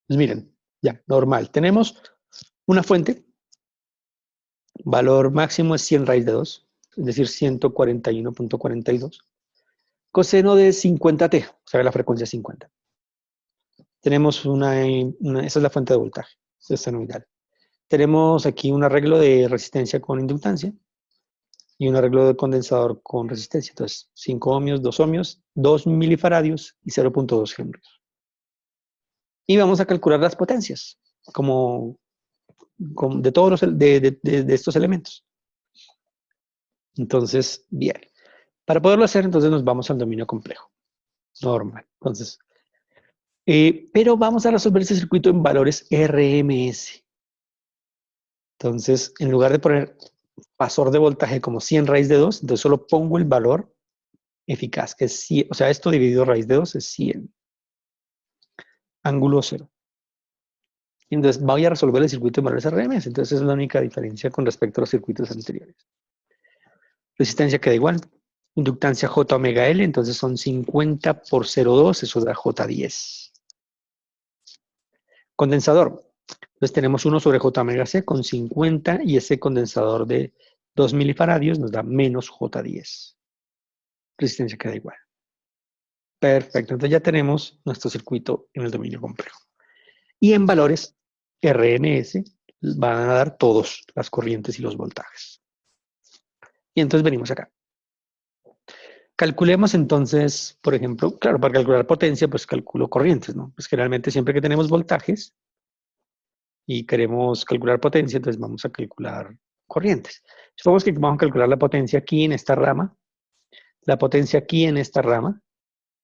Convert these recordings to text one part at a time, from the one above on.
Pues miren, ya, normal. Tenemos una fuente, valor máximo es 100 raíz de 2, es decir, 141.42. Coseno de 50t, o sea, la frecuencia 50. Tenemos esa es la fuente de voltaje, esa es senoidal. Tenemos aquí un arreglo de resistencia con inductancia y un arreglo de condensador con resistencia. Entonces, 5 ohmios, 2 ohmios, 2 milifaradios y 0.2 henrios. Y vamos a calcular las potencias, de todos de estos elementos. Entonces, bien. Para poderlo hacer, entonces nos vamos al dominio complejo. Normal. Entonces, pero vamos a resolver este circuito en valores RMS. Entonces, en lugar de poner pasor de voltaje como 100 raíz de 2, entonces solo pongo el valor eficaz, que es 100, o sea, esto dividido raíz de 2 es 100. Ángulo 0. Entonces, voy a resolver el circuito en valores RMS. Entonces, esa es la única diferencia con respecto a los circuitos anteriores. Resistencia queda igual. Inductancia J omega L, entonces son 50 por 0,2, eso da J10. Condensador. Entonces tenemos 1 sobre J omega C con 50 y ese condensador de 2 milifaradios nos da menos J10. Resistencia queda igual. Perfecto, entonces ya tenemos nuestro circuito en el dominio complejo. Y en valores RMS van a dar todas las corrientes y los voltajes. Y entonces venimos acá. Calculemos entonces, por ejemplo, claro, para calcular potencia, pues calculo corrientes, ¿no? Pues generalmente siempre que tenemos voltajes y queremos calcular potencia, entonces vamos a calcular corrientes. Supongamos que vamos a calcular la potencia aquí en esta rama, la potencia aquí en esta rama,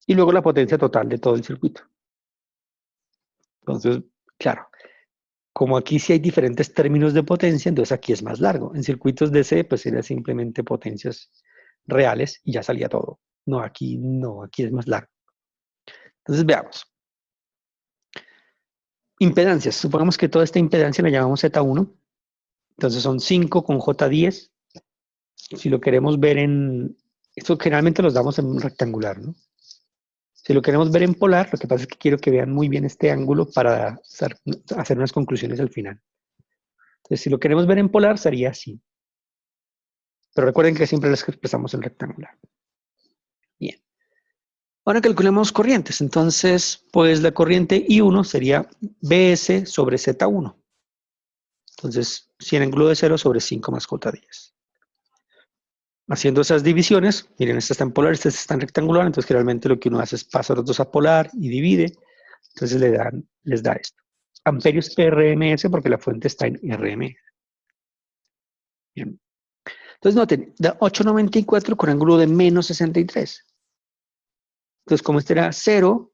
y luego la potencia total de todo el circuito. Entonces, claro, como aquí sí hay diferentes términos de potencia, entonces aquí es más largo. En circuitos DC, pues sería simplemente potencias reales y ya salía todo. No, aquí es más largo. Entonces, veamos. Impedancias. Supongamos que toda esta impedancia la llamamos Z1. Entonces son 5 con J10. Si lo queremos ver en... Esto generalmente los damos en rectangular, ¿no? Si lo queremos ver en polar, lo que pasa es que quiero que vean muy bien este ángulo para hacer unas conclusiones al final. Entonces, si lo queremos ver en polar, sería así. Pero recuerden que siempre las expresamos en rectangular. Bien. Ahora calculemos corrientes. Entonces, pues la corriente I1 sería BS sobre Z1. Entonces, 100 ángulo de 0 sobre 5 más J10. Haciendo esas divisiones, miren, esta está en polar, esta está en rectangular, entonces generalmente lo que uno hace es pasar los dos a polar y divide. Entonces les da esto. Amperios RMS porque la fuente está en RMS. Bien. Entonces noten, da 8,94 con ángulo de menos 63. Entonces como este era 0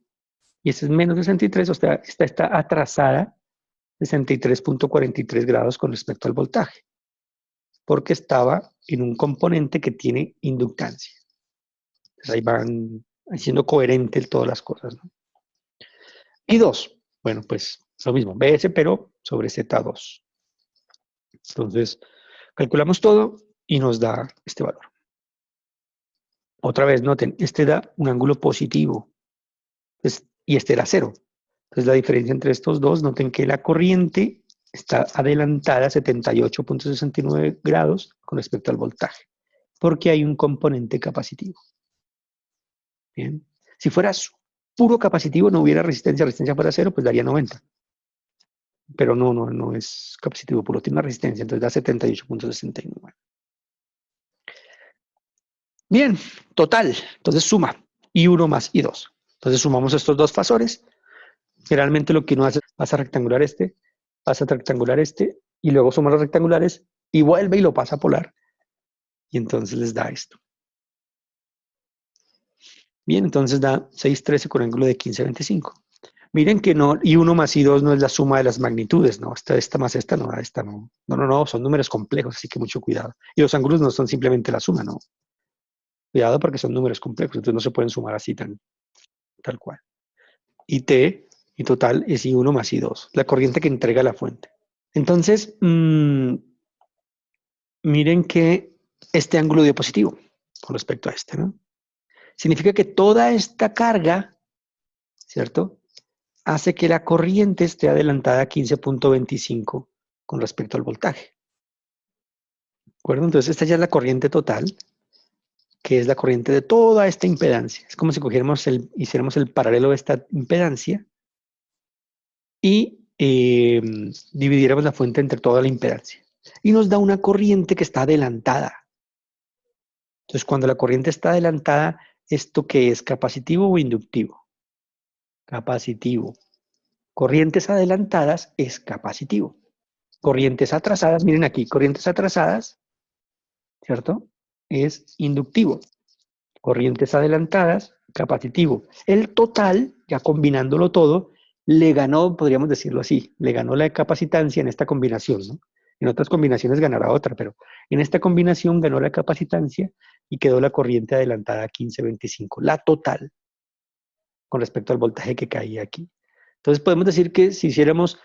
y este es menos 63, o sea, esta está atrasada 63.43 grados con respecto al voltaje, porque estaba en un componente que tiene inductancia. Entonces ahí van haciendo coherente todas las cosas, ¿no? Y 2, bueno, pues lo mismo, BS, pero sobre Z2. Entonces, calculamos todo y nos da este valor. Otra vez, noten, este da un ángulo positivo y este era 0. Entonces, la diferencia entre estos dos, noten que la corriente está adelantada a 78.69 grados con respecto al voltaje, porque hay un componente capacitivo. Bien. Si fuera puro capacitivo, no hubiera resistencia fuera 0, pues daría 90. Pero no es capacitivo puro, tiene una resistencia, entonces da 78.69. Bien, total, entonces suma, I1 más I2. Entonces sumamos estos dos fasores. Generalmente lo que uno hace es pasa a rectangular este, y luego suma los rectangulares y vuelve y lo pasa a polar. Y entonces les da esto. Bien, entonces da 613 con ángulo de 1525. Miren que no, I1 más I2 no es la suma de las magnitudes, ¿no? Esta más esta no, esta no. No, son números complejos, así que mucho cuidado. Y los ángulos no son simplemente la suma, ¿no? Cuidado porque son números complejos, entonces no se pueden sumar así tal cual. Y T, y total, es I1 más I2, la corriente que entrega la fuente. Entonces, miren que este ángulo dio positivo con respecto a este, ¿no? Significa que toda esta carga, ¿cierto?, hace que la corriente esté adelantada a 15.25 con respecto al voltaje. ¿De acuerdo? Entonces esta ya es la corriente total, que es la corriente de toda esta impedancia. Es como si hiciéramos el paralelo de esta impedancia y dividiéramos la fuente entre toda la impedancia. Y nos da una corriente que está adelantada. Entonces, cuando la corriente está adelantada, ¿esto qué es? ¿Capacitivo o inductivo? Capacitivo. Corrientes adelantadas es capacitivo. Corrientes atrasadas, miren aquí, corrientes atrasadas, ¿cierto? Es inductivo. Corrientes adelantadas, capacitivo. El total, ya combinándolo todo, le ganó, podríamos decirlo así, le ganó la capacitancia en esta combinación, ¿no? En otras combinaciones ganará otra, pero en esta combinación ganó la capacitancia y quedó la corriente adelantada a 15.25, la total, con respecto al voltaje que caía aquí. Entonces podemos decir que si hiciéramos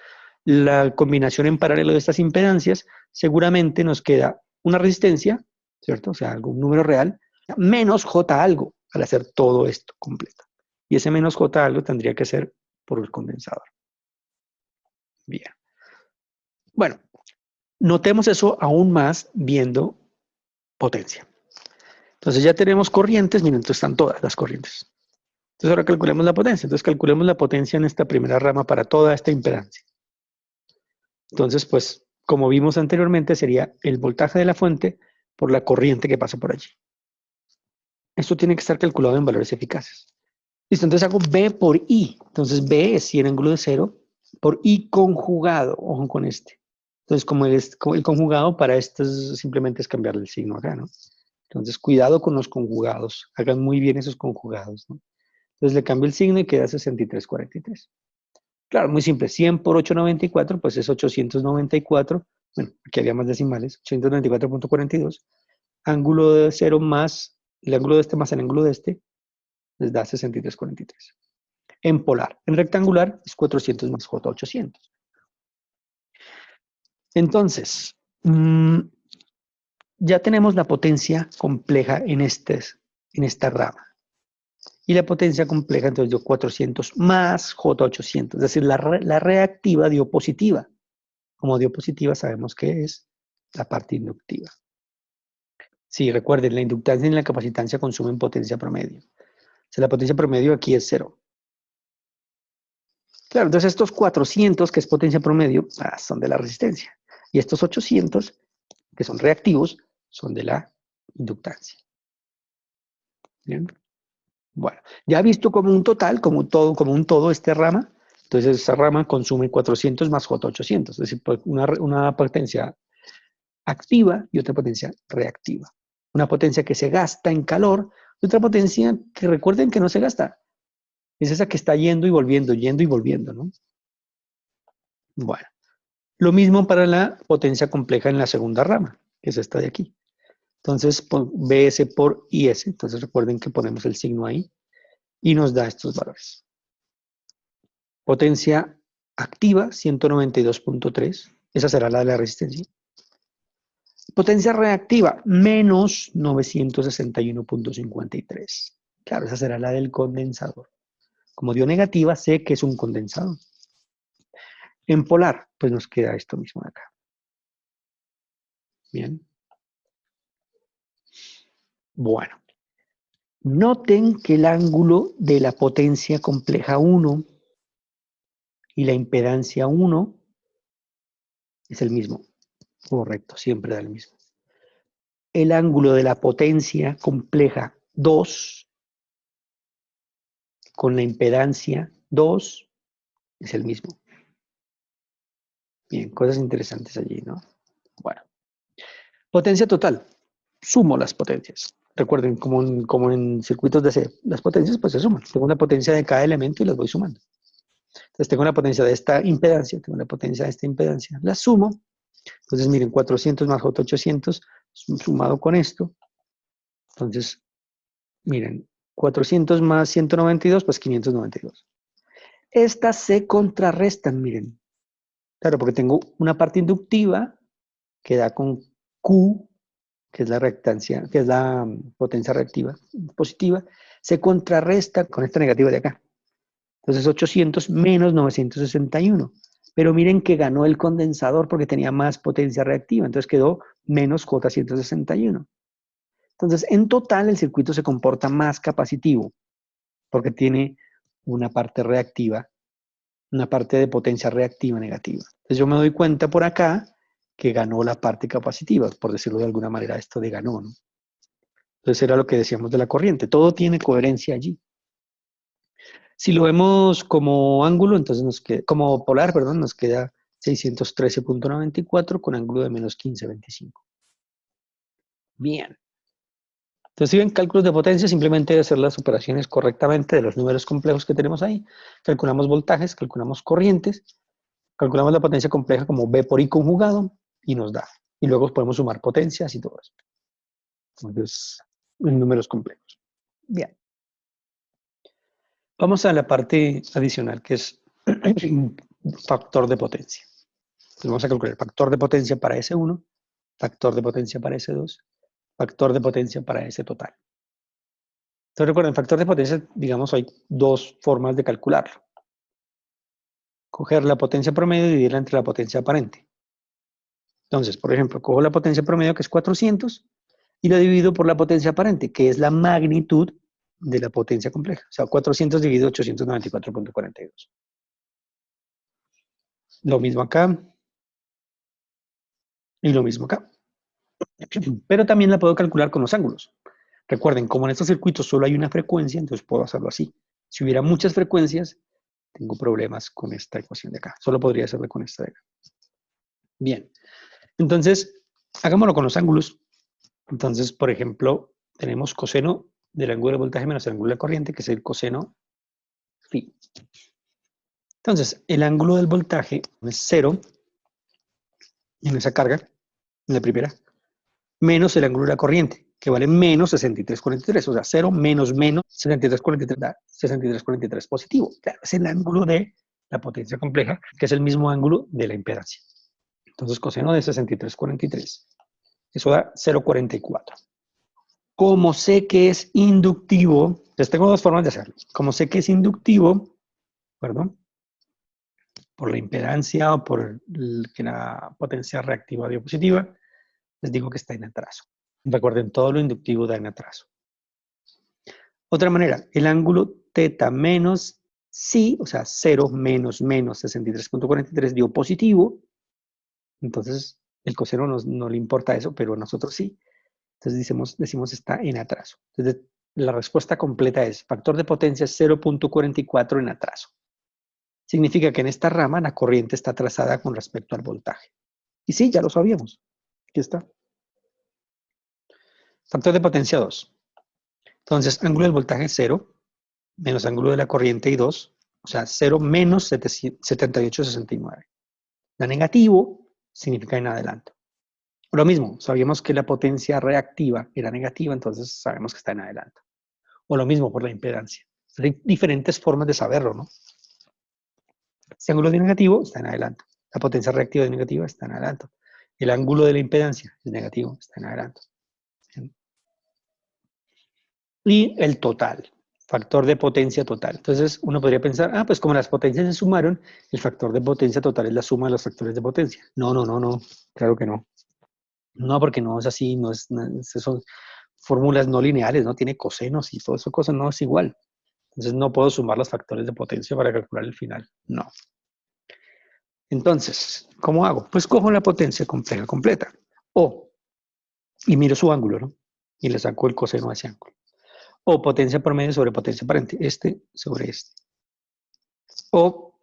la combinación en paralelo de estas impedancias, seguramente nos queda una resistencia, ¿cierto? O sea, algún número real, menos J algo, al hacer todo esto completo. Y ese menos J algo tendría que ser por el condensador. Bien. Bueno, notemos eso aún más viendo potencia. Entonces ya tenemos corrientes, miren, entonces están todas las corrientes. Entonces ahora calculemos la potencia. Entonces calculemos la potencia en esta primera rama para toda esta impedancia. Entonces, pues, como vimos anteriormente, sería el voltaje de la fuente por la corriente que pasa por allí. Esto tiene que estar calculado en valores eficaces. Listo, entonces hago B por I. Entonces B es 100 ángulo de 0 por I conjugado. Ojo con este. Entonces, como el conjugado para esto simplemente es cambiarle el signo acá, ¿no? Entonces, cuidado con los conjugados. Hagan muy bien esos conjugados, ¿no? Entonces, le cambio el signo y queda 63,43. Claro, muy simple. 100 por 894, pues es 894. Bueno, aquí había más decimales. 894.42. Ángulo de 0 más el ángulo de este más el ángulo de este les da 63,43. En polar. En rectangular es 400 más J800. Entonces, ya tenemos la potencia compleja en esta rama. Y la potencia compleja entonces dio 400 más J800. Es decir, la reactiva dio positiva. Como dio positiva sabemos que es la parte inductiva. Sí, recuerden, la inductancia y la capacitancia consumen potencia promedio. O sea, la potencia promedio aquí es 0. Claro, entonces estos 400, que es potencia promedio, son de la resistencia. Y estos 800, que son reactivos, son de la inductancia. ¿Bien? Bueno, ya visto como un total, como un todo esta rama, entonces esta rama consume 400 más J800, es decir, una potencia activa y otra potencia reactiva. Una potencia que se gasta en calor y otra potencia que recuerden que no se gasta. Es esa que está yendo y volviendo, ¿no? Bueno, lo mismo para la potencia compleja en la segunda rama, que es esta de aquí. Entonces, BS por IS, entonces recuerden que ponemos el signo ahí y nos da estos valores. Potencia activa, 192.3, esa será la de la resistencia. Potencia reactiva, menos 961.53. Claro, esa será la del condensador. Como dio negativa, sé que es un condensador. En polar, pues nos queda esto mismo de acá. Bien. Bueno. Noten que el ángulo de la potencia compleja 1 y la impedancia 1 es el mismo. Correcto, siempre da el mismo. El ángulo de la potencia compleja 2 con la impedancia 2 es el mismo. Bien, cosas interesantes allí, ¿no? Bueno. Potencia total. Sumo las potencias. Recuerden, como en circuitos DC, las potencias pues se suman. Tengo una potencia de cada elemento y las voy sumando. Entonces tengo una potencia de esta impedancia, tengo una potencia de esta impedancia. La sumo. Entonces miren, 400 más J800 sumado con esto. Entonces, miren, 400 más 192, pues 592. Estas se contrarrestan, miren. Claro, porque tengo una parte inductiva que da con Q, que es la reactancia, que es la potencia reactiva positiva, se contrarresta con esta negativa de acá. Entonces 800 menos 961. Pero miren que ganó el condensador porque tenía más potencia reactiva. Entonces quedó menos J161. Entonces, en total, el circuito se comporta más capacitivo porque tiene una parte reactiva, una parte de potencia reactiva negativa. Entonces, yo me doy cuenta por acá que ganó la parte capacitiva, por decirlo de alguna manera, esto de ganó, ¿no? Entonces, era lo que decíamos de la corriente. Todo tiene coherencia allí. Si lo vemos como ángulo, entonces nos queda, como polar, perdón, nos queda 613.94 con ángulo de menos 15.25. Bien. Entonces, si ven cálculos de potencia, simplemente hacer las operaciones correctamente de los números complejos que tenemos ahí. Calculamos voltajes, calculamos corrientes, calculamos la potencia compleja como V por I conjugado y nos da. Y luego podemos sumar potencias y todo eso. Entonces, en números complejos. Bien. Vamos a la parte adicional que es factor de potencia. Entonces, vamos a calcular el factor de potencia para S1, factor de potencia para S2, factor de potencia para S total. Entonces recuerden, factor de potencia, digamos, hay dos formas de calcularlo. Coger la potencia promedio y dividirla entre la potencia aparente. Entonces, por ejemplo, cojo la potencia promedio, que es 400, y lo divido por la potencia aparente, que es la magnitud de la potencia compleja. O sea, 400 dividido 894.42. Lo mismo acá. Y lo mismo acá. Pero también la puedo calcular con los ángulos. Recuerden, como en estos circuitos solo hay una frecuencia, entonces puedo hacerlo así. Si hubiera muchas frecuencias, tengo problemas con esta ecuación de acá. Solo podría hacerlo con esta de acá. Bien. Entonces, hagámoslo con los ángulos. Entonces, por ejemplo, tenemos coseno del ángulo de voltaje menos el ángulo de corriente, que es el coseno phi. Entonces, el ángulo del voltaje es 0 en esa carga, en la primera, menos el ángulo de la corriente, que vale menos 63,43. O sea, 0 menos 63,43 da 63,43 positivo. Claro, es el ángulo de la potencia compleja, que es el mismo ángulo de la impedancia. Entonces, coseno de 63,43. Eso da 0,44. Como sé que es inductivo, entonces tengo dos formas de hacerlo. Como sé que es inductivo, perdón, por la impedancia o por que la potencia reactiva dio positiva, les digo que está en atraso. Recuerden, todo lo inductivo da en atraso. Otra manera, el ángulo teta menos psi, o sea, 0 menos 63,43 dio positivo. Entonces, el coseno no le importa eso, pero a nosotros sí. Entonces decimos está en atraso. Entonces, la respuesta completa es factor de potencia 0.44 en atraso. Significa que en esta rama la corriente está atrasada con respecto al voltaje. Y sí, ya lo sabíamos. Aquí está. Factor de potencia 2. Entonces, ángulo del voltaje 0, menos ángulo de la corriente y 2, o sea, 0 menos 78,69. La negativo significa en adelanto. Lo mismo, sabíamos que la potencia reactiva era negativa, entonces sabemos que está en adelanto. O lo mismo por la impedancia. Hay diferentes formas de saberlo, ¿no? Este ángulo de negativo está en adelanto. La potencia reactiva de negativa está en adelanto. El ángulo de la impedancia es negativo, está en adelanto. Y el total, factor de potencia total. Entonces uno podría pensar, pues como las potencias se sumaron, el factor de potencia total es la suma de los factores de potencia. No, claro que no. No, porque no es así, son fórmulas no lineales, no tiene cosenos y todo eso, cosas no es igual. Entonces no puedo sumar los factores de potencia para calcular el final, no. Entonces, ¿cómo hago? Pues cojo la potencia compleja completa, y miro su ángulo, ¿no? Y le saco el coseno a ese ángulo. O potencia promedio sobre potencia aparente, este sobre este. O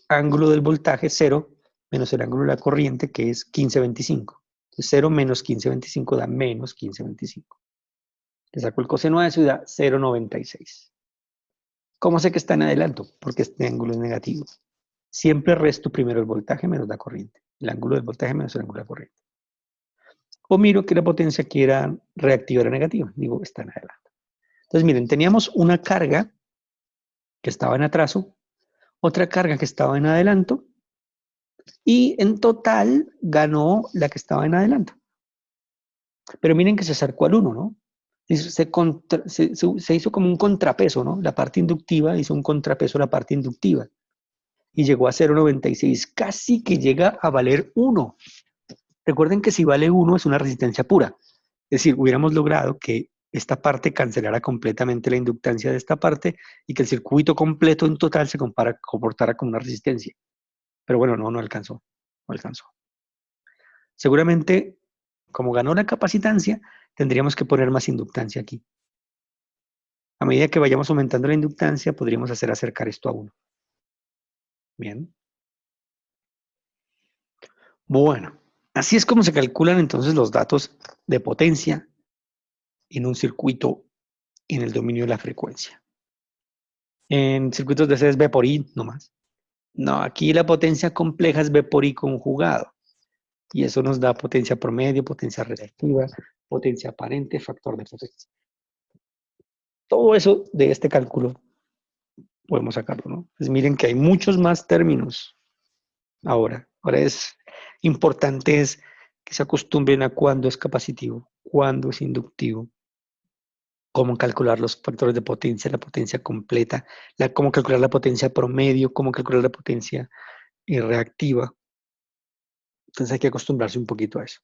ángulo del voltaje 0 menos el ángulo de la corriente, que es 15,25. 0 menos 15,25 da menos 15,25. Le saco el coseno a eso y da 0,96. ¿Cómo sé que está en adelanto? Porque este ángulo es negativo. Siempre resto primero el voltaje menos la corriente. El ángulo del voltaje menos el ángulo de la corriente. O miro que la potencia que era reactiva era negativa. Digo, está en adelanto. Entonces, miren, teníamos una carga que estaba en atraso, otra carga que estaba en adelanto, y en total ganó la que estaba en adelanto. Pero miren que se acercó al 1, ¿no? Se hizo como un contrapeso, ¿no? La parte inductiva hizo un contrapeso a la parte inductiva y llegó a 0,96, casi que llega a valer 1. Recuerden que si vale 1 es una resistencia pura. Es decir, hubiéramos logrado que esta parte cancelara completamente la inductancia de esta parte y que el circuito completo en total se comportara como una resistencia. Pero bueno, no alcanzó. No alcanzó. Seguramente, como ganó la capacitancia, tendríamos que poner más inductancia aquí. A medida que vayamos aumentando la inductancia, podríamos hacer acercar esto a 1. Bien. Bueno, así es como se calculan entonces los datos de potencia en un circuito en el dominio de la frecuencia. En circuitos de C es V por I nomás. No, aquí la potencia compleja es V por I conjugado. Y eso nos da potencia promedio, potencia relativa, potencia aparente, factor de potencia. Todo eso de este cálculo podemos sacarlo, ¿no? Pues miren que hay muchos más términos ahora. Ahora es importante que se acostumbren a cuándo es capacitivo, cuándo es inductivo, cómo calcular los factores de potencia, la potencia completa, cómo calcular la potencia promedio, cómo calcular la potencia reactiva. Entonces hay que acostumbrarse un poquito a eso.